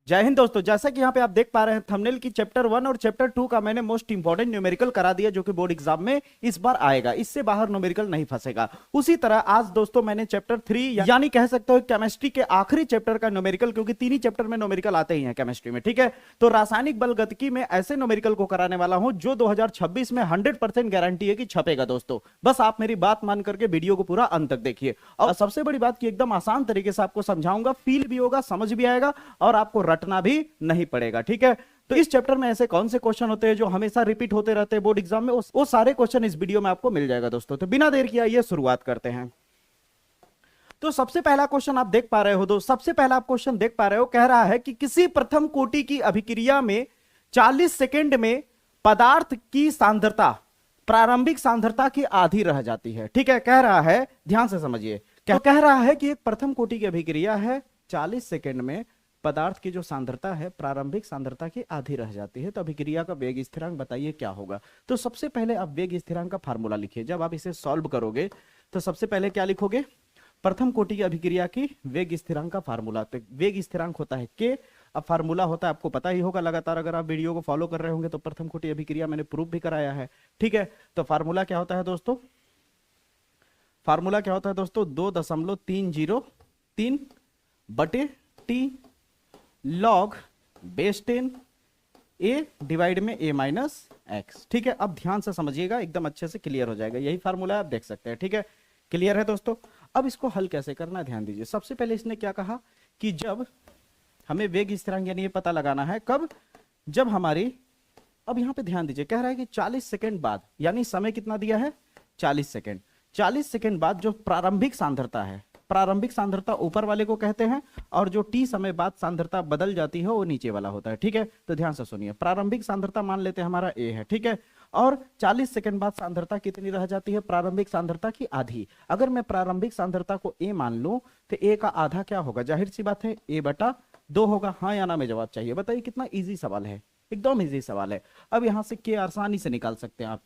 जय हिंद दोस्तों। जैसा कि यहाँ पे आप देख पा रहे हैं थंबनेल की चैप्टर 1 और चैप्टर 2 का मैंने मोस्ट इंपॉर्टेंट न्यूमेरिकल करा दिया जो कि बोर्ड एग्जाम में इस बार आएगा। इससे बाहर न्यूमेरिकल नहीं फंसेगा। उसी तरह आज दोस्तों मैंने चैप्टर 3 यानी कह सकते हो केमिस्ट्री के आखिरी चैप्टर का न्यूमेरिकल, क्योंकि तीन ही चैप्टर में न्यूमेरिकल आते ही हैं केमिस्ट्री में, ठीक है। तो रासायनिक बल गतिकी में ऐसे न्यूमेरिकल को कराने वाला हूं जो 2026 में 100% गारंटी है कि छपेगा दोस्तों। बस आप मेरी बात मान करके वीडियो को पूरा अंत तक देखिए। और सबसे बड़ी बात की एकदम आसान तरीके से आपको समझाऊंगा, फील भी होगा, समझ भी आएगा और आपको रटना भी नहीं पड़ेगा, ठीक है। तो इस चैप्टर में ऐसे कौन से क्वेश्चन होते हैं जो हमेशा रिपीट होते रहते हैं बोर्ड एग्जाम में, वो सारे क्वेश्चन इस वीडियो में आपको मिल जाएगा दोस्तों। तो बिना देर किए आइए शुरुआत करते हैं। तो सबसे पहला क्वेश्चन आप देख पा रहे हो दोस्त, सबसे पहला आप क्वेश्चन देख पा रहे हो, कह रहा है कि किसी प्रथम कोटि की अभिक्रिया में 40 सेकेंड में पदार्थ की सांद्रता प्रारंभिक सांद्रता की आधी रह जाती है, ठीक है। कह रहा है, ध्यान से समझिए, क्या कह रहा है कि एक प्रथम कोटि की अभिक्रिया है, 40 सेकेंड में पदार्थ की जो सांद्रता है प्रारंभिक सांद्रता की आधी रह जाती है। तो अभिक्रिया का वेग स्थिरांक बताइए क्या होगा। तो सबसे पहले आप वेग स्थिरांक का फार्मूला लिखिए। जब आप इसे सॉल्व करोगे तो सबसे पहले क्या लिखोगे, प्रथम कोटि की अभिक्रिया की वेग स्थिरांक का फार्मूला। तो वेग स्थिरांक होता है के, अब फार्मूला होता है, आपको पता ही होगा लगातार अगर आप वीडियो को फॉलो कर रहे होंगे तो प्रथम कोटि अभिक्रिया मैंने प्रूफ भी कराया है, ठीक है। तो फार्मूला क्या होता है दोस्तों, फार्मूला क्या होता है दोस्तों, 2.303 बटे टी लॉग बेस 10 ए डिवाइड में ए माइनस एक्स, ठीक है। अब ध्यान से समझिएगा, एकदम अच्छे से क्लियर हो जाएगा। यही फार्मूला आप देख सकते हैं, ठीक है। क्लियर है दोस्तों। अब इसको हल कैसे करना है ध्यान दीजिए। सबसे पहले इसने क्या कहा कि जब हमें वेग स्थिरांक यानी ये पता लगाना है कब, जब हमारी, अब यहां पे ध्यान दीजिए, कह रहा है कि 40 सेकंड बाद, यानी समय कितना दिया है 40 सेकंड, 40 सेकंड बाद जो प्रारंभिक सांद्रता है, प्रारंभिक सांद्रता ऊपर वाले को कहते हैं और जो टी समय बाद सांद्रता बदल जाती है वो नीचे वाला होता है, ठीक है। तो ध्यान से सुनिए, प्रारंभिक सांद्रता मान लेते हैं हमारा ए है, ठीक है। और 40 सेकंड बाद सांद्रता कितनी रह जाती है, प्रारंभिक सांद्रता की आधी। अगर मैं प्रारंभिक सांद्रता को ए मान लूं तो ए का आधा क्या होगा, जाहिर सी बात है a/2 होगा। हाँ या ना में जवाब चाहिए। बताइए कितना इजी सवाल है, एकदम इजी सवाल है। अब यहां से के आसानी से निकाल सकते हैं आप,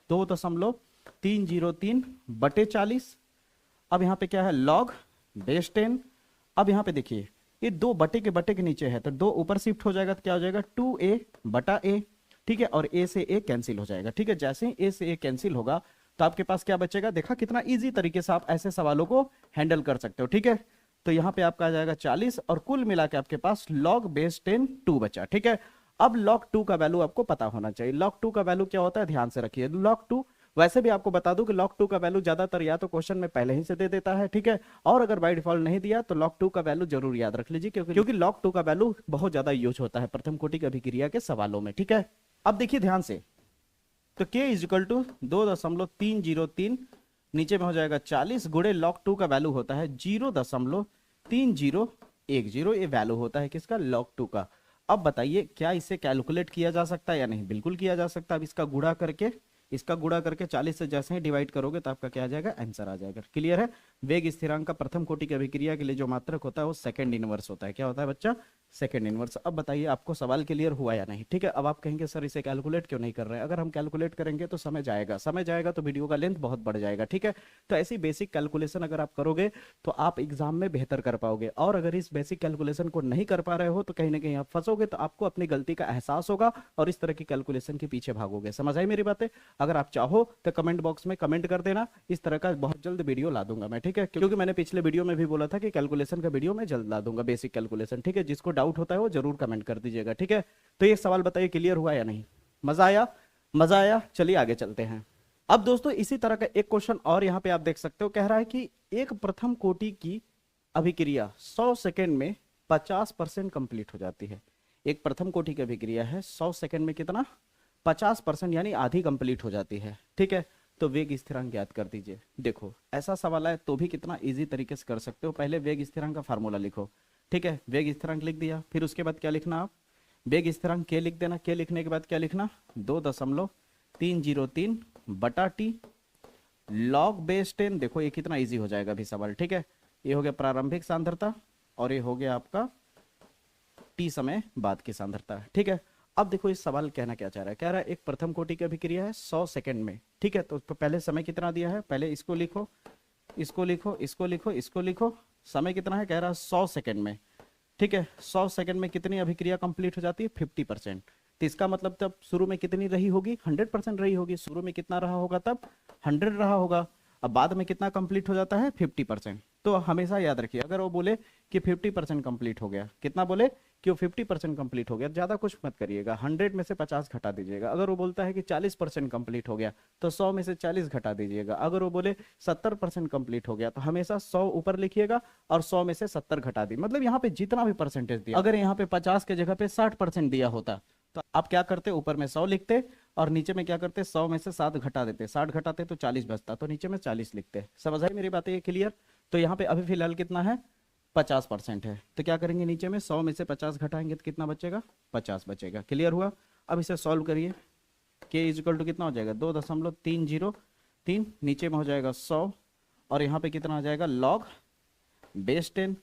2.303 बटे 40। अब यहाँ पे क्या है, लॉग बेस 10। अब यहाँ पे देखिए ये दो बटे के नीचे है तो दो ऊपर शिफ्ट हो जाएगा तो क्या हो जाएगा 2a बटा a, ठीक है। और a से a कैंसिल हो जाएगा, ठीक है। जैसे ही a से a कैंसिल होगा तो आपके पास क्या बचेगा, देखा कितना इजी तरीके से आप ऐसे सवालों को हैंडल कर सकते हो, ठीक है। तो यहाँ पे आपका आ जाएगा 40 और कुल मिला के आपके पास लॉग बेस 10 2 बचा, ठीक है। अब log 2 का वैल्यू आपको पता होना चाहिए। log 2 का वैल्यू क्या होता है, ध्यान से रखिए। log 2 वैसे भी आपको बता दूं कि log 2 का वैल्यू ज्यादातर या तो क्वेश्चन में पहले ही से दे देता है, ठीक है। और अगर बाय डिफॉल्ट नहीं दिया तो log 2 का वैल्यू जरूर याद रख लीजिए, क्योंकि log 2 का वैल्यू बहुत ज्यादा यूज होता है प्रथम कोटि की अभिक्रिया के सवालों में, ठीक है। अब देखिए ध्यान से, तो k इजिकल टू 2.303 नीचे में हो जाएगा 40 गुणे log 2 का वैल्यू होता है 0.3010, ये वैल्यू होता है किसका, log 2 का। अब बताइए क्या इसे कैलकुलेट किया जा सकता है या नहीं, बिल्कुल किया जा सकता है। अब इसका गुणा करके 40 से जैसे ही डिवाइड करोगे तो आपका क्या आ जाएगा, आंसर आ जाएगा। क्लियर है। वेग स्थिरांक का प्रथम कोटि की अभिक्रिया के लिए जो मात्रक होता है वो सेकंड इनवर्स होता है। क्या होता है बच्चा, सेकंड इनवर्स। अब बताइए आपको सवाल क्लियर हुआ या नहीं, ठीक है। अब आप कहेंगे सर इसे कैलकुलेट क्यों नहीं कर रहे हैं। अगर हम कैलकुलेट करेंगे तो समय जाएगा तो वीडियो का लेंथ बहुत बढ़ जाएगा, ठीक है। तो ऐसी बेसिक कैलकुलेशन अगर आप करोगे तो आप एग्जाम में बेहतर कर पाओगे। और अगर इस बेसिक कैलकुलेशन को नहीं कर पा रहे हो तो कहीं ना कहीं आप फंसोगे, तो आपको अपनी गलती का एहसास होगा और इस तरह की कैलकुलेशन के पीछे भागोगे। समझ आई मेरी बातें। अगर आप चाहो तो कमेंट बॉक्स में कमेंट कर देना, इस तरह का बहुत जल्द वीडियो ला दूंगा मैं, ठीक है। क्योंकि मैंने पिछले वीडियो में भी बोला था कि कैलकुलेशन का वीडियो मैं जल्द ला दूंगा, बेसिक कैलकुलेशन, ठीक है। जिसको डाउट होता है वो जरूर कमेंट कर दीजिएगा, ठीक है। तो ये सवाल बताइए क्लियर हुआ या नहीं, मजा आया, मजा आया। चलिए आगे चलते हैं। अब दोस्तों इसी तरह का एक क्वेश्चन और यहाँ पे आप देख सकते हो, कह रहा है कि एक प्रथम कोटि की अभिक्रिया 100 सेकेंड में 50% कंप्लीट हो जाती है। एक प्रथम कोटि की अभिक्रिया है, 100 सेकेंड में कितना, 50%, यानी आधी कंप्लीट हो जाती है, ठीक है। तो वेग स्थिरांक याद कर दीजिए। देखो ऐसा सवाल है तो भी कितना इजी तरीके से कर सकते हो। पहले वेग स्थिरांक का फार्मूला लिखो, ठीक है। वेग स्थिरांक लिख दिया, फिर उसके बाद क्या लिखना, आप वेग स्थिरांक के लिख देना। के लिखने के बाद क्या लिखना, 2.303 बटा टी लॉग बेस 10। देखो ये कितना इजी हो जाएगा अभी सवाल, ठीक है। ये हो गया प्रारंभिक सांद्रता और ये हो गया आपका टी समय बाद की सांद्रता, ठीक है। अब देखो इस सवाल कहना क्या चाह रहा है, कह रहा है एक प्रथम कोटि की अभिक्रिया है 100 सेकंड में, ठीक है। तो पहले समय कितना दिया है, पहले इसको लिखो, इसको लिखो, इसको लिखो, इसको लिखो। समय कितना है, कह रहा है 100 सेकंड में। ठीक है। 100 सेकंड में कितनी अभिक्रिया कंप्लीट हो जाती है? 50%। तो इसका मतलब तब शुरू में कितनी रही होगी? 100% रही होगी। शुरू में कितना रहा होगा? तब 100 रहा होगा। अब बाद में कितना कंप्लीट हो जाता है? 50%। तो हमेशा याद रखिए, अगर वो बोले कि 50% कंप्लीट हो गया, कितना बोले कि वो 50% कंप्लीट हो गया, ज्यादा कुछ मत करिएगा, 100 में से 50 घटा दीजिएगा। अगर वो बोलता है कि 40% कंप्लीट हो गया तो 100 में से 40 घटा दीजिएगा। अगर वो बोले 70% कंप्लीट हो गया तो हमेशा 100 ऊपर लिखिएगा और 100 में से 70 घटा दी। मतलब यहाँ पे जितना भी परसेंटेज दिया, अगर यहाँ पे 50 के जगह पे 60% दिया होता तो आप क्या करते? ऊपर में 100 लिखते और नीचे में क्या करते? 100 में से 7 घटा देते। 60 घटाते तो 40 बचता, तो नीचे में 40 लिखते। समझ आई मेरी बातें? ये क्लियर? तो यहाँ पे अभी फिलहाल कितना है? 50% है। तो क्या करेंगे? नीचे में 100 में से 50 घटाएंगे तो कितना बचेगा? 50 बचेगा। क्लियर हुआ? अब इसे सॉल्व करिए। के इजिकल टू कितना हो जाएगा? 2.303। नीचे में हो जाएगा 100 और यहाँ पे कितना आ जाएगा? Log base 10।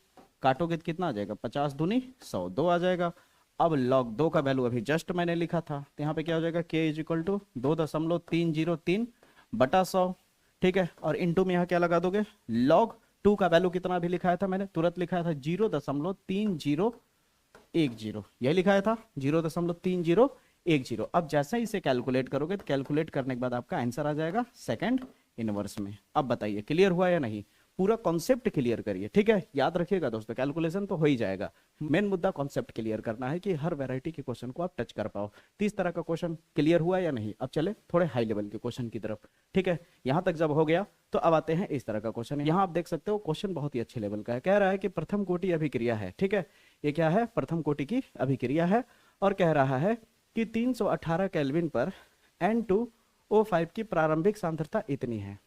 काटोगे तो कितना आ जाएगा? 50 दूनी 100, 2 आ जाएगा। अब लॉग 2 का वैल्यू अभी जस्ट मैंने लिखा था, तो यहाँ पे क्या हो जाएगा? के इजिकल टू 2.303 बटा 100। ठीक है। और इंटू में यहाँ क्या लगा दोगे? लॉग 2 का वैल्यू कितना भी लिखाया था मैंने? तुरंत लिखाया था 0.3010। यही लिखाया था 0.3010। अब जैसे ही इसे कैलकुलेट करोगे तो कैलकुलेट करने के बाद आपका आंसर आ जाएगा सेकंड इनवर्स में। अब बताइए क्लियर हुआ या नहीं? पूरा कॉन्सेप्ट क्लियर करिए। ठीक है। याद रखिएगा दोस्तों, कैलकुलेशन तो हो ही जाएगा, मेन मुद्दा कॉन्सेप्ट क्लियर करना है कि हर वैरायटी के क्वेश्चन को आप टच कर पाओ। 30 तरह का क्वेश्चन क्लियर हुआ या नहीं? अब चले थोड़े हाई लेवल के क्वेश्चन की तरफ। ठीक है। यहां तक जब हो गया तो अब आते हैं इस तरह का क्वेश्चन। यहाँ आप देख सकते हो क्वेश्चन बहुत ही अच्छे लेवल का है। कह रहा है कि प्रथम कोटि अभिक्रिया है। ठीक है। ये क्या है? प्रथम कोटि की अभिक्रिया है और कह रहा है कि 318 केल्विन पर N2O5 की प्रारंभिक सांद्रता इतनी है।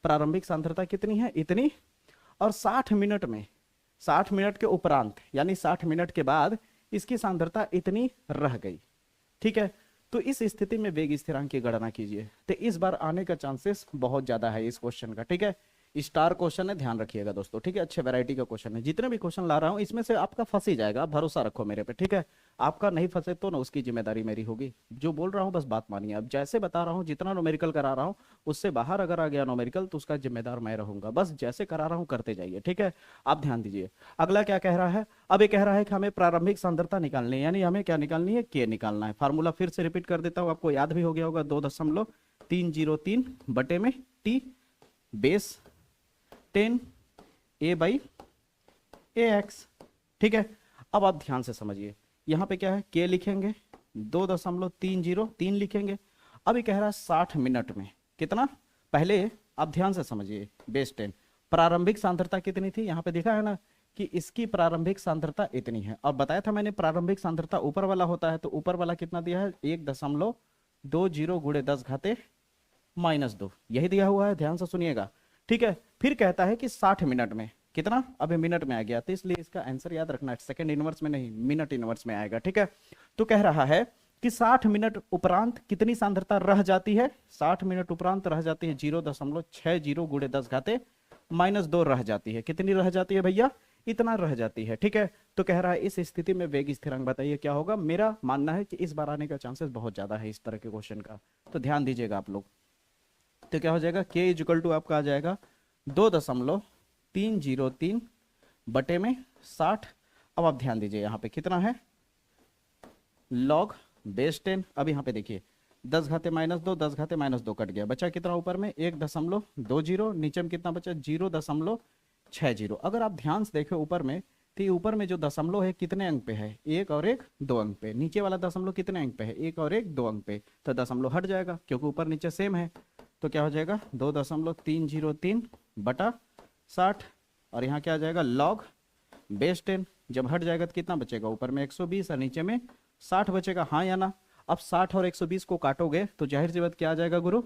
प्रारंभिक सांद्रता कितनी है? इतनी। और 60 मिनट में, 60 मिनट के उपरांत यानी 60 मिनट के बाद इसकी सांद्रता इतनी रह गई। ठीक है। तो इस स्थिति में वेग स्थिरांक की गणना कीजिए। तो इस बार आने का चांसेस बहुत ज्यादा है इस क्वेश्चन का। ठीक है। स्टार क्वेश्चन है, ध्यान रखिएगा दोस्तों। ठीक है। अच्छे वैरायटी का क्वेश्चन है। जितने भी क्वेश्चन ला रहा हूं इसमें से आपका फंस ही जाएगा, आप भरोसा रखो मेरे पे। ठीक है। आपका नहीं फंसे तो ना उसकी जिम्मेदारी मेरी होगी। जो बोल रहा हूं बस बात मानिए। अब जैसे बता रहा हूं, जितना न्यूमेरिकल करा रहा हूं उससे बाहर अगर आ गया न्यूमेरिकल तो उसका जिम्मेदार मैं रहूंगा। बस जैसे करा रहा हूं करते जाइए। ठीक है। आप ध्यान दीजिए। अगला क्या कह रहा है? अब ये कह रहा है कि हमें प्रारंभिक सांद्रता निकालनी है, यानी हमें क्या निकालनी है? के निकालना है। फार्मूला फिर से रिपीट कर देता हूं, आपको याद भी हो गया होगा। 2.303 बटे में टी बेस 10 A/AX। ठीक है। अब आप ध्यान से समझिए, यहां पे क्या है? के लिखेंगे, 2.303 लिखेंगे। अभी कह रहा है 60 मिनट में कितना? पहले आप ध्यान से समझिए, बेस 10 प्रारंभिक सांद्रता कितनी थी? यहां पे देखा है ना कि इसकी प्रारंभिक सांद्रता इतनी है। अब बताया था मैंने प्रारंभिक सांद्रता ऊपर वाला होता है, तो ऊपर वाला कितना दिया है? 1.20 गुणे 10 घाते -2, यही दिया हुआ है। ध्यान से सुनिएगा। ठीक है। फिर कहता है कि 60 मिनट में कितना? अभी मिनट में आ गया, तो इसलिए इसका आंसर याद रखना है, सेकंड इनवर्स में नहीं, मिनट इनवर्स में आएगा। ठीक है। तो कह रहा है कि 60 मिनट उपरांत कितनी सांद्रता रह जाती है? 60 मिनट उपरांत रह जाती है 0.60 गुणे 10 घाते -2 रह जाती है। कितनी रह जाती है भैया? इतना रह जाती है। ठीक है। तो कह रहा है इस स्थिति में वेग स्थिरांक बताइए क्या होगा? मेरा मानना है कि इस बार आने का चांसेस बहुत ज्यादा है इस तरह के क्वेश्चन का, तो ध्यान दीजिएगा आप लोग। तो क्या हो जाएगा? के इजिकल टू आपका आ जाएगा 2.303 बटे में 60। अब आप ध्यान दीजिए यहाँ पे कितना है? Log base 10। अब यहाँ पे देखिए 10 घाते -2, 10 घाते -2 कट गया, बचा कितना ऊपर में? 1.20। नीचे में कितना बचा? 0.60। अगर आप ध्यान से देखें ऊपर में, तो ये ऊपर में जो दशमलव है कितने अंक पे है? 1 और 1 2 अंक पे। नीचे वाला दशमलव कितने अंक पे है? 1 और 1 2 अंक पे। तो दशमलव हट जाएगा क्योंकि ऊपर नीचे सेम है। तो क्या हो जाएगा? 2.303 बटा 60 और यहाँ क्या आ जाएगा? Log base 10। जब हट जाएगा तो कितना बचेगा? ऊपर में 120 और नीचे में 60 बचेगा। हाँ या ना? अब 60 और 120 को काटोगे तो जाहिर सी बात क्या आ जाएगा गुरु?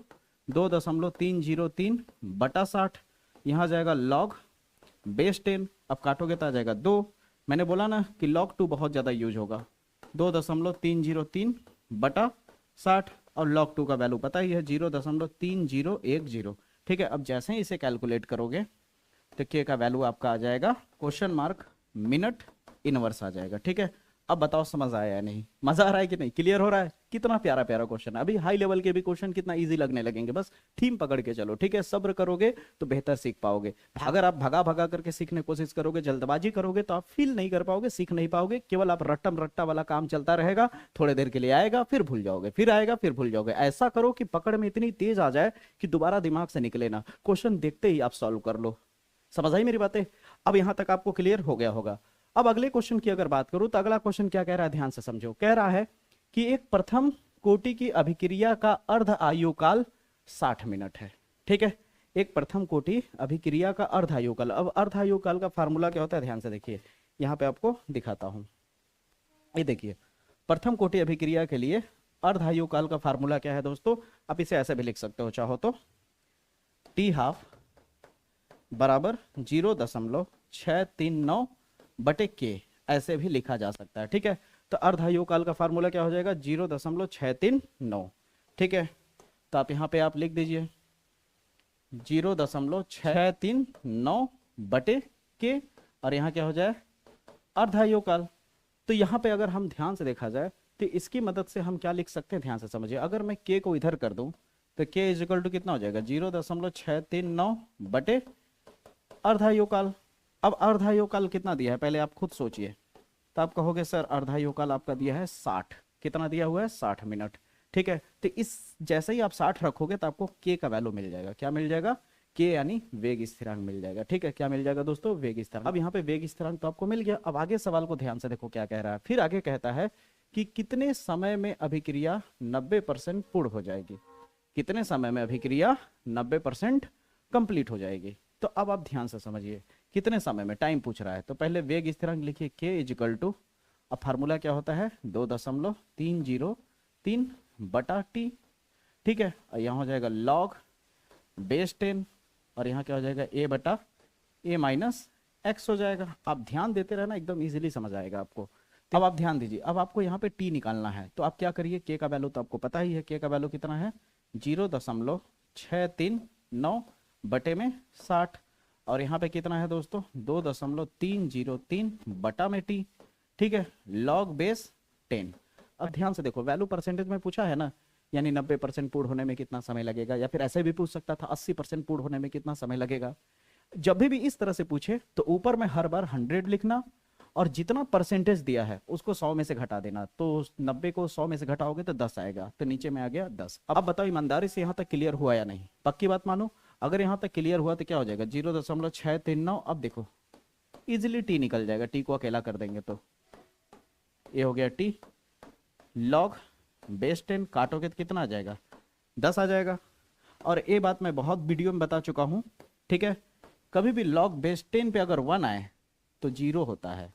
2.303 बटा 60। यहाँ आ जाएगा लॉग बेस 10। अब काटोगे तो आ जाएगा 2। मैंने बोला ना कि log 2 बहुत ज्यादा यूज होगा। 2.303 बटा 60 और log 2 का वैल्यू पता ही है 0.3010। ठीक है। अब जैसे ही इसे कैलकुलेट करोगे तो के का वैल्यू आपका आ जाएगा क्वेश्चन मार्क मिनट इनवर्स आ जाएगा। ठीक है। अब बताओ समझ आया या नहीं, मजा आ रहा है कि नहीं, क्लियर हो रहा है? कितना प्यारा प्यारा क्वेश्चन है। अभी हाई लेवल के भी क्वेश्चन कितना इजी लगने लगेंगे, बस थीम पकड़ के चलो, ठीक है? सब्र करोगे तो बेहतर सीख पाओगे। अगर आप भगा भगा करके सीखने की कोशिश करोगे, जल्दबाजी करोगे, तो आप फील नहीं कर पाओगे, सीख नहीं पाओगे, केवल आप रट्टम रट्टा वाला काम चलता रहेगा, थोड़ी देर के लिए आएगा फिर भूल जाओगे, फिर आएगा फिर भूल जाओगे। ऐसा करो कि पकड़ में इतनी तेज आ जाए कि दोबारा दिमाग से निकले ना, क्वेश्चन देखते ही आप सॉल्व कर लो। समझ आई मेरी बातें? अब यहां तक आपको क्लियर हो गया होगा। अब अगले क्वेश्चन की अगर बात करूं तो अगला क्वेश्चन क्या कह रहा है, ध्यान से समझो। कह रहा है कि एक प्रथम कोटि की अभिक्रिया का अर्ध आयु काल 60 मिनट है, ठीक है? एक प्रथम कोटि अभिक्रिया का अर्ध आयु काल। अब अर्ध आयु काल का फार्मूला क्या होता है, ध्यान से देखिए, यहां पे आपको दिखाता हूं। ये देखिए, प्रथम कोटि अभिक्रिया के लिए अर्ध आयु काल का फार्मूला क्या है दोस्तों? आप इसे ऐसे भी लिख सकते हो चाहो तो, टी हाफ बराबर 0.639 बटे के, ऐसे भी लिखा जा सकता है, ठीक है? तो अर्ध आयु काल का फार्मूला क्या हो जाएगा, 0.639, ठीक है? तो आप यहाँ पे आप लिख दीजिए 0.639 बटे के, और यहाँ क्या हो जाए, अर्ध आयु काल। तो यहाँ पे अगर हम ध्यान से देखा जाए तो इसकी मदद से हम क्या लिख सकते हैं, ध्यान से समझिए। अगर मैं के को इधर कर दूं तो के इज इक्वल टू कितना हो जाएगा, 0.639 बटे अर्धायु काल। अब अर्धायु काल कितना दिया है पहले आप खुद सोचिए, तो आप कहोगे सर अर्धायु काल आपका दिया है 60, कितना दिया हुआ है, 60 मिनट, ठीक है? तो इस जैसे ही आप 60 रखोगे तो आपको के का वैल्यू मिल जाएगा। क्या मिल जाएगा, के यानी वेग स्थिरांक मिल जाएगा, ठीक है? क्या मिल जाएगा दोस्तों, वेग स्थिरांक। अब यहाँ पे वेग स्थिरांक तो आपको मिल गया। अब आगे सवाल को ध्यान से देखो क्या कह रहा है। फिर आगे कहता है कि कितने समय में अभिक्रिया 90% पूर्ण हो जाएगी, कितने समय में अभिक्रिया 90% कंप्लीट हो जाएगी। तो अब आप ध्यान से समझिए, कितने समय में, टाइम पूछ रहा है, तो पहले वेग स्थिरांक लिखिए, के इज इक्वल टू, अब फार्मूला क्या होता है, 2.303 बटा टी, ठीक है? और यहाँ हो जाएगा लॉग बेस 10, और यहाँ क्या हो जाएगा, ए बटा ए माइनस एक्स हो जाएगा। आप ध्यान देते रहना, एकदम इजीली समझ आएगा आपको। अब आप ध्यान दीजिए, अब आपको यहाँ पे टी निकालना है, तो आप क्या करिए, के का वैल्यू तो आपको पता ही है, के का वैल्यू कितना है, 0.639 बटे में 60, और यहाँ पे कितना है दोस्तों, 2.303 बटा में टी, ठीक है? Log base 10। अब ध्यान से देखो, वैल्यू परसेंटेज में पूछा है ना, यानी 90% पूर्ण होने में कितना समय लगेगा, या फिर ऐसे भी पूछ सकता था 80% पूर्ण होने में कितना समय लगेगा। जब भी इस तरह से पूछे तो ऊपर में हर बार 100 लिखना, और जितना परसेंटेज दिया है उसको 100 में से घटा देना। तो 90 को 100 में से घटाओगे तो 10 आएगा, तो नीचे में आ गया 10। अब बताओ ईमानदारी से यहाँ तक क्लियर हुआ या नहीं, पक्की बात मानो। अगर यहाँ तक क्लियर हुआ तो क्या हो जाएगा, 0.639। अब देखो इजिली टी निकल जाएगा, टी को अकेला कर देंगे तो ये हो गया टी, लॉग बेस 10 काटोगे तो कितना आ जाएगा, 10 आ जाएगा। और ये बात मैं बहुत वीडियो में बता चुका हूँ, ठीक है? कभी भी लॉग बेस 10 पे अगर 1 आए तो 0 होता है,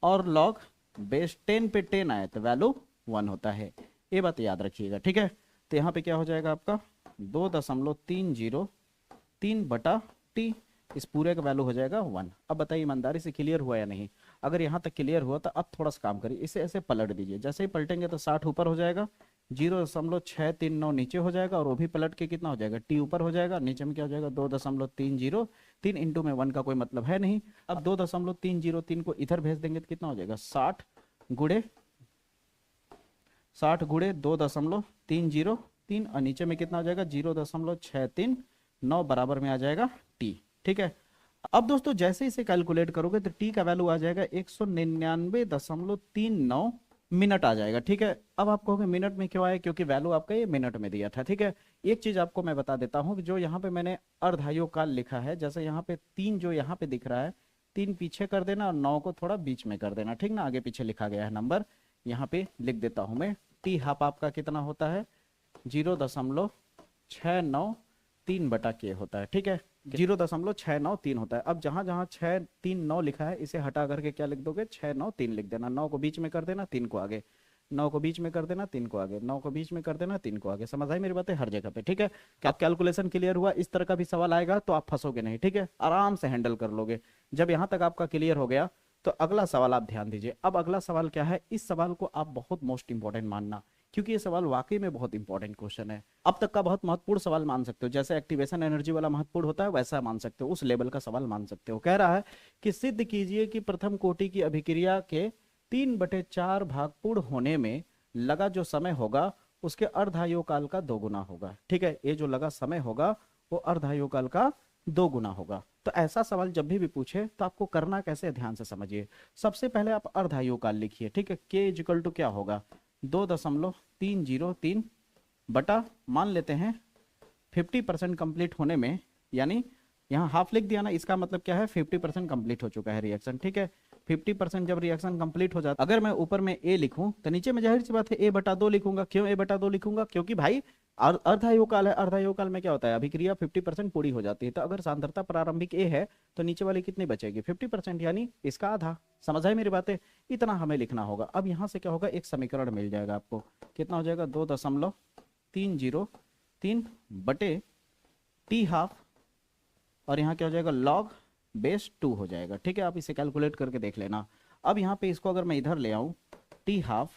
और लॉग बेस 10 पे 10 आए तो वैल्यू 1 होता है। ये बात याद रखिएगा, ठीक है? तो यहाँ पे क्या हो जाएगा आपका 2.303 बटा टी, इस पूरे का वैल्यू हो जाएगा 1। अब बताइए ईमानदारी से क्लियर हुआ या नहीं? अगर यहाँ तक क्लियर हुआ तो अब थोड़ा सा काम करिए, इसे ऐसे पलट दीजिए, जैसे ही पलटेंगे तो 60 ऊपर हो जाएगा, 0.639 नीचे हो जाएगा, और वो भी पलट के कितना हो जाएगा, टी ऊपर हो जाएगा, नीचे में क्या हो जाएगा 2.303 इंटू में 1 का कोई मतलब है नहीं। अब 2.303 को इधर भेज देंगे तो कितना हो जाएगा, 60 गुड़े 2.303, और नीचे में कितना हो जाएगा 0.639 बराबर में आ जाएगा टी, ठीक है? अब दोस्तों जैसे इसे कैलकुलेट करोगे तो टी का वैल्यू आ जाएगा 199.39 मिनट आ जाएगा, ठीक है? अब आप कहोगे मिनट में क्यों आया, क्योंकि वैल्यू आपका ये मिनट में दिया था, ठीक है? एक चीज आपको मैं बता देता हूँ, जो यहाँ पे मैंने अर्धायु काल लिखा है, जैसे यहाँ पे 3 जो यहाँ पे दिख रहा है, 3 पीछे कर देना और 9 को थोड़ा बीच में कर देना, ठीक ना? आगे पीछे लिखा गया है नंबर, यहाँ पे लिख देता हूँ मैं। टी हाफ आपका कितना होता है, 0.693 बटा के होता है, ठीक है? 0.693 होता है। अब जहां जहां 639 लिखा है इसे हटा करके क्या लिख दोगे, 693 लिख देना। 9 को बीच में कर देना, 3 को आगे, 9 को बीच में कर देना, 3 को आगे, 9 को बीच में कर देना, 3 को आगे। समझ आई मेरी बातें हर जगह पे, ठीक है? क्या कैलकुलेशन क्लियर हुआ? इस तरह का भी सवाल आएगा तो आप फंसोगे नहीं, ठीक है? आराम से हैंडल कर लोगे। जब यहाँ तक आपका क्लियर हो गया तो अगला सवाल आप ध्यान दीजिए। अब अगला सवाल क्या है, इस सवाल को आप बहुत मोस्ट इंपॉर्टेंट मानना, क्योंकि ये सवाल वाकई में बहुत इंपॉर्टेंट क्वेश्चन है। अब तक का बहुत महत्वपूर्ण सवाल मान सकते हो, जैसे एक्टिवेशन एनर्जी वाला महत्वपूर्ण होता है वैसा मान सकते हो, उस लेवल का सवाल मान सकते हो। कह रहा है कि सिद्ध कीजिए कि प्रथम कोटि की अभिक्रिया के 3/4 भाग पूर्ण होने में लगा जो समय होगा उसके अर्धायु काल का 2 गुना होगा। ठीक है, ये जो लगा समय होगा वो अर्धायु काल का 2 गुना होगा। तो ऐसा सवाल जब भी पूछे तो आपको करना कैसे है, ध्यान से समझिए। सबसे पहले आप अर्धायु काल लिखिए। ठीक है, k इक्वल टू क्या होगा 2.303 बटा मान लेते हैं 50% कंप्लीट होने में, यानी यहाँ हाफ लिख दिया ना, इसका मतलब क्या है 50% कंप्लीट हो चुका है रिएक्शन। ठीक है, 50% जब रिएक्शन कंप्लीट हो जाता, अगर मैं ऊपर में ए लिखूं तो नीचे में जाहिर सी बात है a/2 लिखूंगा। क्यों a/2 लिखूंगा? क्योंकि भाई अर्धायु काल है। अर्धायु काल में क्या होता है, अभिक्रिया 50% पूरी हो जाती है। तो अगर सांद्रता प्रारंभिक ए है तो नीचे वाली कितनी बचेगी 50%, यानी इसका आधा। समझ आई मेरी बातें? इतना हमें लिखना होगा। अब यहाँ से क्या होगा, एक समीकरण मिल जाएगा आपको। कितना हो जाएगा 2.303 बटे टी हाफ, और यहाँ क्या हो जाएगा log बेस 2 हो जाएगा। ठीक है, आप इसे कैलकुलेट करके देख लेना। अब यहाँ पे इसको अगर मैं इधर ले आऊँ, टी हाफ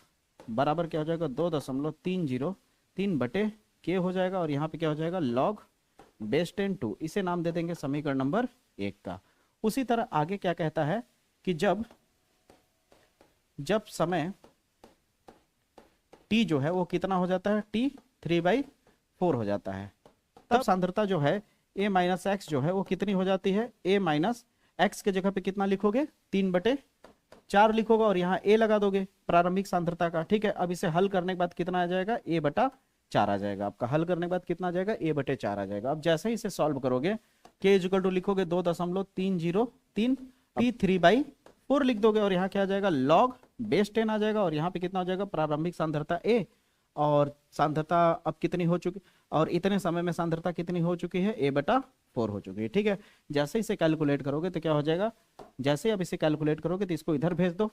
बराबर क्या हो जाएगा 2.303 बटे के हो जाएगा, और यहाँ पे क्या हो जाएगा log बेस 2। इसे नाम दे देंगे समीकरण नंबर 1 का। उसी तरह आगे क्या कहता है कि जब समय टी जो है वो कितना हो जाता है, टी 3/4 हो जाता है, तब सांद्रता जो है a माइनस एक्स जो है वो कितनी हो जाती है, a माइनस एक्स के जगह पे कितना लिखोगे 3/4 लिखोगे, और यहाँ a लगा दोगे प्रारंभिक सांद्रता का। ठीक है, अब इसे हल करने के बाद कितना आ जाएगा, a/4 आ जाएगा आपका। हल करने के बाद कितना आ जाएगा, a/4 आ जाएगा। अब जैसे ही इसे सॉल्व करोगे k इक्वल टू लिखोगे 2.303 p 3/4 लिख दोगे, और यहाँ क्या आ जाएगा log बेस 10 आ जाएगा, और यहाँ पे कितना हो जाएगा प्रारंभिक सांद्रता a, और सांद्रता अब कितनी हो चुकी, और इतने समय में सांद्रता कितनी हो चुकी है, a/4 हो चुकी है। ठीक है, जैसे इसे कैलकुलेट करोगे तो क्या हो जाएगा, जैसे अब इसे कैलकुलेट करोगे तो इसको इधर भेज दो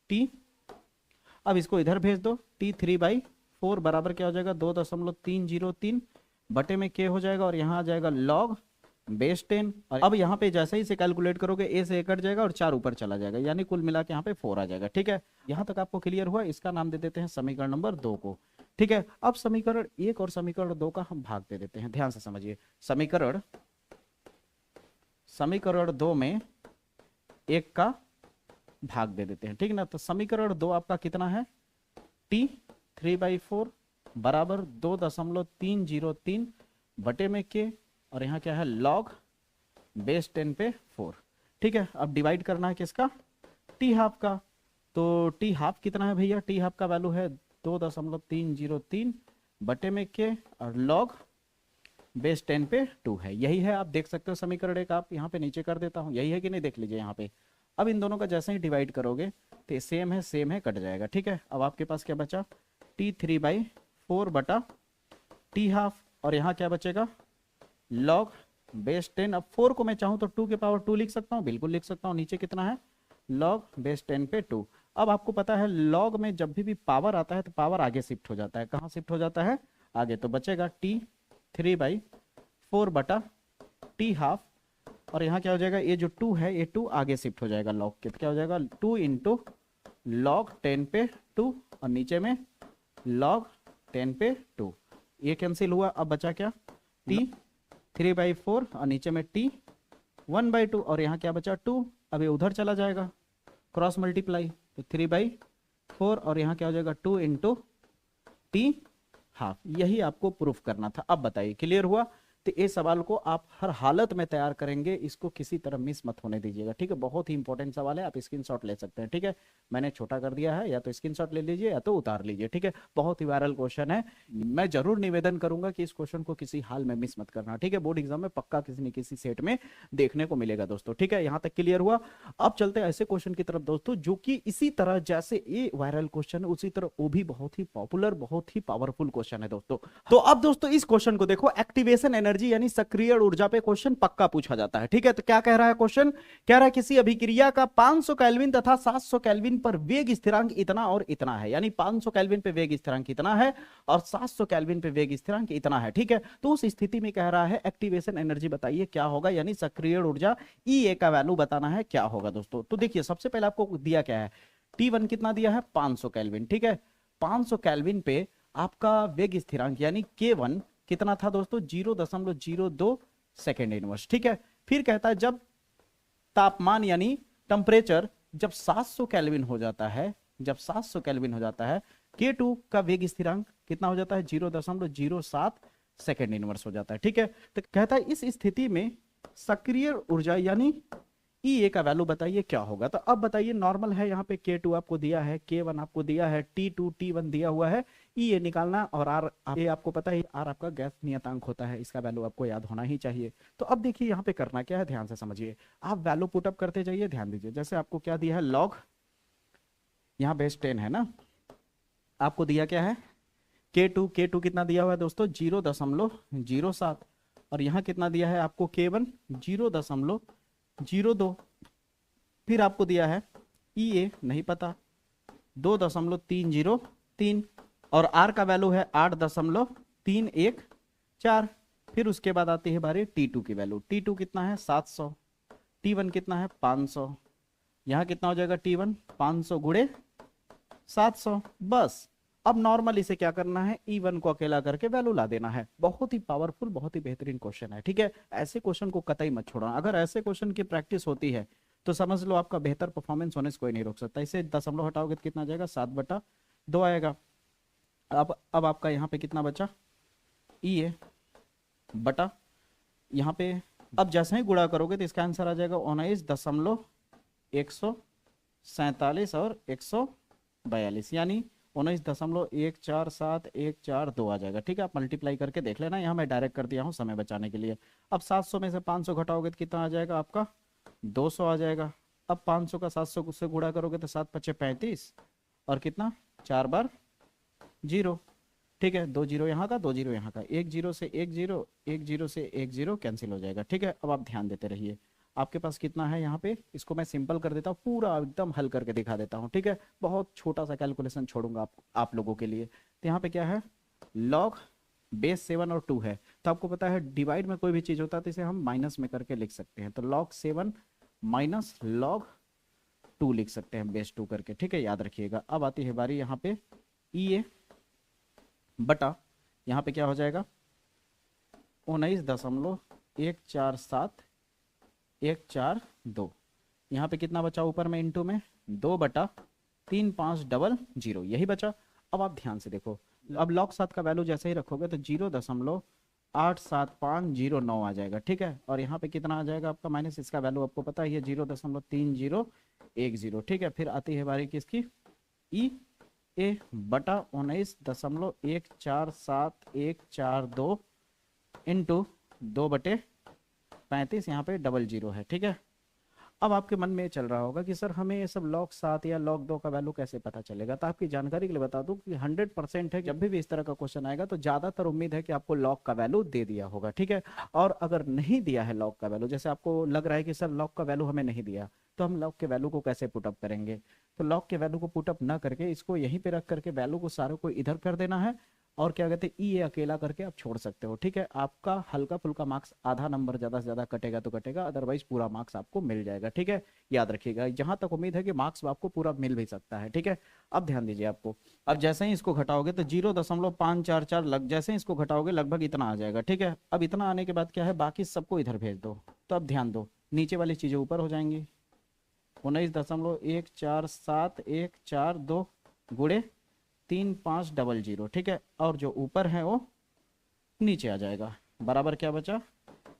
t, अब इसको इधर भेज दो t 3/4 बराबर क्या हो जाएगा 2.303 बटे में k हो जाएगा, और यहाँ आ जाएगा log बेस 10। और अब यहाँ पे जैसे ही इसे कैलकुलेट करोगे a से a कट जाएगा और 4 ऊपर चला जाएगा, यानी कुल मिला के यहाँ पे 4 आ जाएगा। ठीक है, यहाँ तक आपको क्लियर हुआ? इसका नाम दे देते हैं समीकरण नंबर 2 को। ठीक है, अब समीकरण 1 और समीकरण 2 का हम भाग दे देते हैं। ध्यान से समझिए, समीकरण 2 में 1 का भाग दे देते हैं। ठीक है ना, तो समीकरण 2 आपका कितना है, t 3/4 बराबर 2.303 बटे में k, और यहाँ क्या है log बेस 10 पे 4। ठीक है, अब डिवाइड करना है किसका, टी हाफ का। तो टी हाफ कितना है भैया, टी हाफ का वैल्यू है 2.303 बटे में के, और log बेस 10 पे 2 है। यही है, आप देख सकते हो समीकरण 1। आप यहाँ पे नीचे कर देता हूँ, यही है कि नहीं, देख लीजिए यहाँ पे। अब इन दोनों का जैसे ही डिवाइड करोगे तो सेम है कट जाएगा। ठीक है, अब आपके पास क्या बचा, t 3/4 बटा टी हाफ, और यहाँ क्या बचेगा log बेस 10। अब 4 को मैं चाहूँ तो 2 के पावर 2 लिख सकता हूँ, बिल्कुल लिख सकता हूँ। नीचे कितना है log बेस 10 पे 2। अब आपको पता है log में जब भी पावर आता है तो पावर आगे शिफ्ट हो जाता है। कहाँ शिफ्ट हो जाता है, आगे। तो बचेगा t 3/4 बटा टी हाफ, और यहाँ क्या हो जाएगा, ये जो 2 है ये 2 आगे शिफ्ट हो जाएगा log के, तो क्या हो जाएगा 2 इंटू log 10 पे 2, और नीचे में log 10 पे 2। ये कैंसिल हुआ, अब बचा क्या t 3/4, और नीचे में t 1/2, और यहाँ क्या बचा 2। अब ये उधर चला जाएगा क्रॉस मल्टीप्लाई, तो 3/4, और यहाँ क्या हो जाएगा 2 इंटू टी हाफ। यही आपको प्रूफ करना था। अब बताइए क्लियर हुआ? तो ये सवाल को आप हर हालत में तैयार करेंगे, इसको किसी तरह मिस मत होने दीजिएगा। ठीक है, बहुत ही इंपॉर्टेंट सवाल है, आप स्क्रीनशॉट ले सकते हैं। ठीक है, मैंने छोटा कर दिया है, या तो स्क्रीनशॉट ले लीजिए या तो उतार लीजिए। ठीक है, बहुत ही वायरल क्वेश्चन है। मैं जरूर निवेदन करूंगा कि इस क्वेश्चन को किसी हाल में मिस मत करना। ठीक है, बोर्ड एग्जाम में पक्का किसी न किसी सेट में देखने को मिलेगा दोस्तों। ठीक है, यहाँ तक क्लियर हुआ? अब चलते हैं ऐसे क्वेश्चन की तरफ दोस्तों जो कि इसी तरह जैसे ये वायरल क्वेश्चन है उसी तरह वो भी बहुत ही पॉपुलर, बहुत ही पावरफुल क्वेश्चन है दोस्तों। तो अब दोस्तों इस क्वेश्चन को देखो, एक्टिवेशन एनर्जी यानी सक्रिय ऊर्जा पे क्वेश्चन पक्का पूछा जाता है। ठीक है, तो क्या कह रहा है क्वेश्चन, कह रहा है किसी अभिक्रिया का 500 केल्विन तथा 700 केल्विन पर वेग स्थिरांक इतना और इतना है, यानी 500 केल्विन पे वेग स्थिरांक इतना है और 700 केल्विन पे वेग स्थिरांक इतना है। ठीक है, तो उस स्थिति में कह रहा है एक्टिवेशन एनर्जी बताइए क्या होगा, यानी सक्रिय ऊर्जा E का वैल्यू बताना है क्या होगा दोस्तों। तो देखिए सबसे पहले आपको दिया क्या है, T1 कितना दिया है 500 केल्विन। ठीक है, 500 केल्विन पे आपका वेग स्थिरांक यानी K1 कितना था दोस्तों, 0.02 सेकेंड इनवर्स। ठीक है, फिर कहता है जब तापमान यानी टेम्परेचर जब 700 केल्विन हो जाता है, जब 700 केल्विन हो जाता है, K2 का वेग स्थिरांक कितना हो जाता है? 0.07 सेकेंड इनवर्स हो जाता है। ठीक है, तो कहता है इस स्थिति में सक्रिय ऊर्जा यानी E का वैल्यू बताइए क्या होगा। तो अब बताइए, नॉर्मल है, यहाँ पे K2 आपको दिया है, K1 आपको दिया है, T2 T1 दिया हुआ है, E निकालना, और R ये आपको पता है, R आपका गैस नियतांक होता है, इसका वैल्यू आपको याद होना ही चाहिए। तो अब देखिए यहाँ पे करना क्या है, ध्यान से समझिए, आप वैल्यू पुटअप करते जाइए, ध्यान दीजिए। जैसे आपको क्या दिया है, लॉग, यहाँ बेस 10 है ना, आपको दिया क्या है, K2 कितना दिया हुआ है दोस्तों, 0.07, और यहाँ कितना दिया है आपको, K1 0.02, फिर आपको दिया है EA नहीं पता 2.303, और R का वैल्यू है 8.314। फिर उसके बाद आती है बारी T2 की वैल्यू, T2 कितना है 700, T1 कितना है 500, यहाँ कितना हो जाएगा T1 500 गुणे 700। बस अब नॉर्मल इसे क्या करना है, E1 को अकेला करके वैल्यू ला देना है। बहुत ही पावरफुल, बहुत ही बेहतरीन क्वेश्चन है। ठीक है, ऐसे क्वेश्चन को कतई मत छोड़ना। अगर ऐसे क्वेश्चन की प्रैक्टिस होती है तो समझ लो आपका बेहतर परफॉर्मेंस होने से कोई नहीं रोक सकता। इसे दशमलव हटाओगे तो कितना आ जाएगा, 7/2 आएगा। अब आपका यहाँ पे कितना बचा, E बटा यहाँ पे, अब जैसे ही गुणा करोगे तो इसका आंसर आ जाएगा 19.147 और 142, यानी 19.147142 आ जाएगा। ठीक है, आप मल्टीप्लाई करके देख लेना, यहाँ मैं डायरेक्ट कर दिया हूँ समय बचाने के लिए। अब 700 में से 500 घटाओगे तो कितना आ जाएगा आपका, 200 आ जाएगा। अब 500 का 700 से गुणा करोगे तो 7×5 = 35, और कितना 4 बार 0। ठीक है, 2 0 यहाँ का, 2 0 यहाँ का, 1 0 से 1 0, 1 0 से 1 0 कैंसिल हो जाएगा। ठीक है, अब आप ध्यान देते रहिए, आपके पास कितना है यहाँ पे, इसको मैं सिंपल कर देता हूँ, पूरा एकदम हल करके दिखा देता हूँ। ठीक है, बहुत छोटा सा कैलकुलेशन छोड़ूंगा आप लोगों के लिए। तो यहाँ पे क्या है, लॉग बेस 7 और 2 है, तो आपको पता है डिवाइड में कोई भी चीज होता है तो इसे हम माइनस में करके लिख सकते हैं। तो log 7 माइनस log 2 लिख सकते हैं, बेस 2 करके। ठीक है, याद रखिएगा। अब आती है बारी यहाँ पे EA बटा, यहाँ पे क्या हो जाएगा, 19.147142। यहाँ पे कितना बचा ऊपर में, इंटू में 2/3500, यही बचा। अब आप ध्यान से देखो, अब log 7 का वैल्यू जैसे ही रखोगे तो 0.87509 आ जाएगा। ठीक है, और यहाँ पे कितना आ जाएगा आपका माइनस, इसका वैल्यू आपको पता है 0.3010। ठीक है, फिर आती है बारी किसकी, EA बटा 19.147142 इंटू 2/35, यहाँ पे 00 है। ठीक है, अब आपके मन में चल रहा होगा कि सर हमें ये सब log 7 या log 2 का वैल्यू कैसे पता चलेगा। तो आपकी जानकारी के लिए बता दूं कि 100% है, जब भी इस तरह का क्वेश्चन आएगा तो ज्यादातर उम्मीद है कि आपको log का वैल्यू दे दिया होगा। ठीक है, और अगर नहीं दिया है log का वैल्यू, जैसे आपको लग रहा है कि सर log का वैल्यू हमें नहीं दिया, तो हम log के वैल्यू को कैसे पुटअप करेंगे। तो log के वैल्यू को पुटअप ना करके इसको यहीं पे रख करके वैल्यू को सारे को इधर कर देना है, और क्या कहते हैं EA अकेला करके आप छोड़ सकते हो। ठीक है, आपका हल्का फुल्का मार्क्स, आधा नंबर ज्यादा से ज्यादा कटेगा तो कटेगा, अदरवाइज पूरा मार्क्स आपको मिल जाएगा। ठीक है, याद रखिएगा, जहां तक उम्मीद है कि मार्क्स आपको पूरा मिल भी सकता है। ठीक है, अब ध्यान दीजिए आपको, अब जैसे ही इसको घटाओगे तो 0.544 लग, जैसे ही इसको घटाओगे लगभग इतना आ जाएगा। ठीक है, अब इतना आने के बाद क्या है, बाकी सबको इधर भेज दो। तो अब ध्यान दो, नीचे वाली चीजें ऊपर हो जाएंगी, 19.1474142 गुणे 3500। ठीक है, और जो ऊपर है वो नीचे आ जाएगा, बराबर क्या बचा,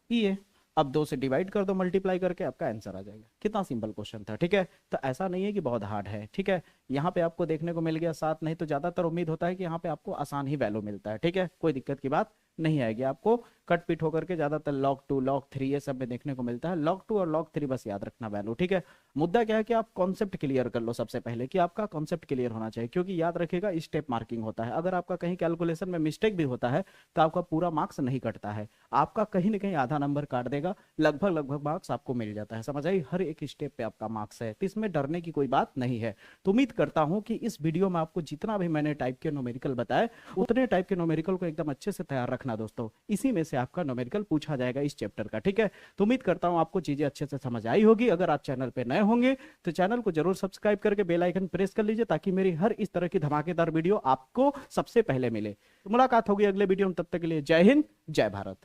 EA। अब 2 से डिवाइड कर दो मल्टीप्लाई करके, आपका आंसर आ जाएगा। कितना सिंपल क्वेश्चन था। ठीक है, तो ऐसा नहीं है कि बहुत हार्ड है। ठीक है, यहाँ पे आपको देखने को मिल गया 7, नहीं तो ज्यादातर उम्मीद होता है कि यहाँ पे आपको आसान ही वैल्यू मिलता है। ठीक है, कोई दिक्कत की बात नहीं आएगी, आपको कट पिट होकर के ज्यादातर log 2 log 3 ये सब में देखने को मिलता है। log 2 और log 3 बस याद रखना वैल्यू। ठीक है, मुद्दा क्या है कि आप कॉन्सेप्ट क्लियर कर लो सबसे पहले, कि आपका कॉन्सेप्ट क्लियर होना चाहिए, क्योंकि याद रखिएगा स्टेप मार्किंग होता है। अगर आपका कहीं कैलकुलेशन में मिस्टेक भी होता है तो आपका पूरा मार्क्स नहीं कटता है, आपका कहीं ना कहीं आधा नंबर काट देगा, लगभग मार्क्स आपको मिल जाता है। समझ आई, हर एक स्टेप पे आपका मार्क्स है, तो इसमें डरने की कोई बात नहीं है। तो उम्मीद करता हूं कि इस वीडियो में आपको जितना भी मैंने टाइप के न्यूमेरिकल बताए, उतने टाइप के न्यूमेरिकल को एकदम अच्छे से तैयार रखना दोस्तों, इसी में से आपका न्यूमेरिकल पूछा जाएगा इस चैप्टर का। ठीक है, तो उम्मीद करता हूं आपको चीजें अच्छे से समझ आई होगी। अगर आप चैनल पे नए होंगे तो चैनल को जरूर सब्सक्राइब करके बेल आइकन प्रेस कर लीजिए, ताकि मेरी हर इस तरह की धमाकेदार वीडियो आपको सबसे पहले मिले। तो मुलाकात होगी अगले वीडियो में, तब तक के लिए जय हिंद, जय भारत।